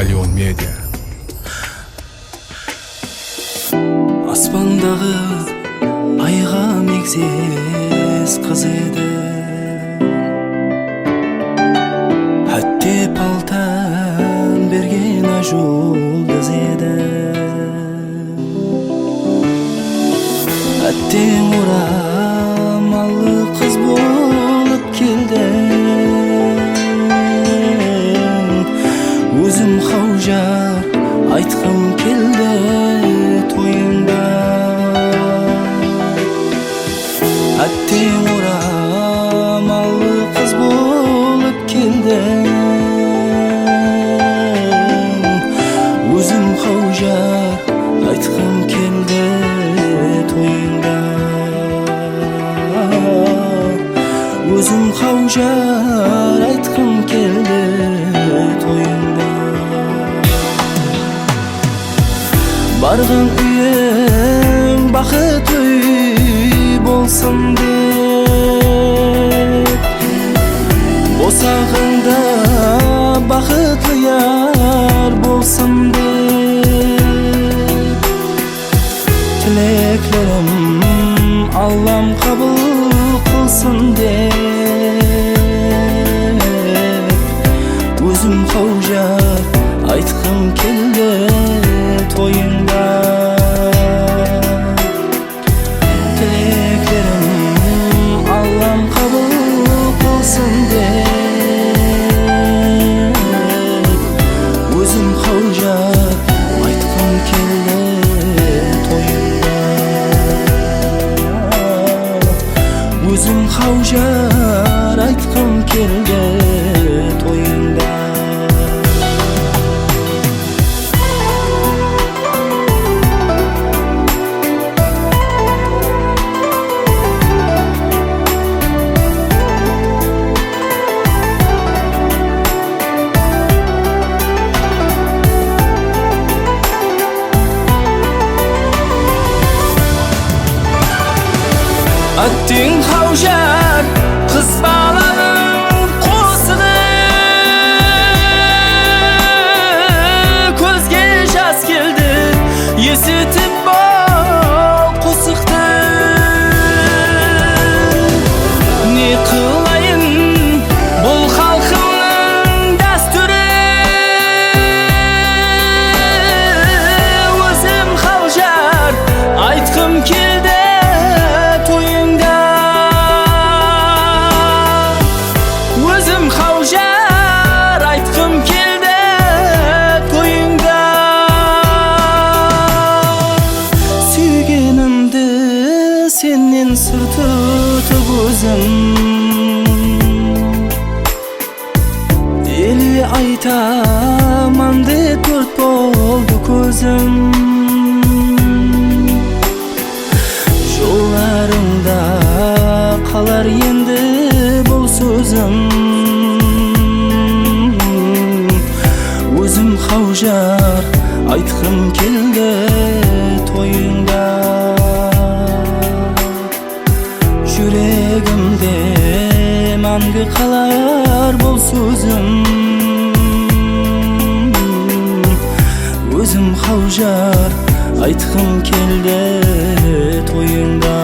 ALYONMEDIA. Аспандағы айға мегзес қыз еді, әттеп алтын берген жұлдыз еді. Әттең орамалы қыз болып келді, өзім Hawjar айтқым келді тойында. Әттең орамалы қыз болып келді, өзім Hawjar айтқым келді тойында. Өзім Hawjar айтқым келді тойында. Барған үйің бақыт үй болсын деп, босағыңда бақытлы яр болсын деп, тілеклерім Аллам қабыл қылсын деп, өзім Hawjar айтқым келді тойында. Тілектерім Аллам қабыл қылсын деп, өзім Hawjar айтқым келді тойында. Өзім Hawjar айтқым келді тойында. Әттең Hawjar қыз баланың қосығы, көзге жас келді есітіп бол қосықты. Не қылайын бұл халқымның дәстүрі, өзім Hawjar айтқым келді тойында. Өзім Hawjar айтқым келді тойында. Сүйгенімді сенен сыр тұтып өзім, еле айтаман деп төрт болды көзім. Жолдарыңда қалар енді бұл сөзім, өзім Hawjar айтқым келді тойында. Жүрегімде мәңгі қалар бұл сөзім, өзім Hawjar айтқым келді тойында.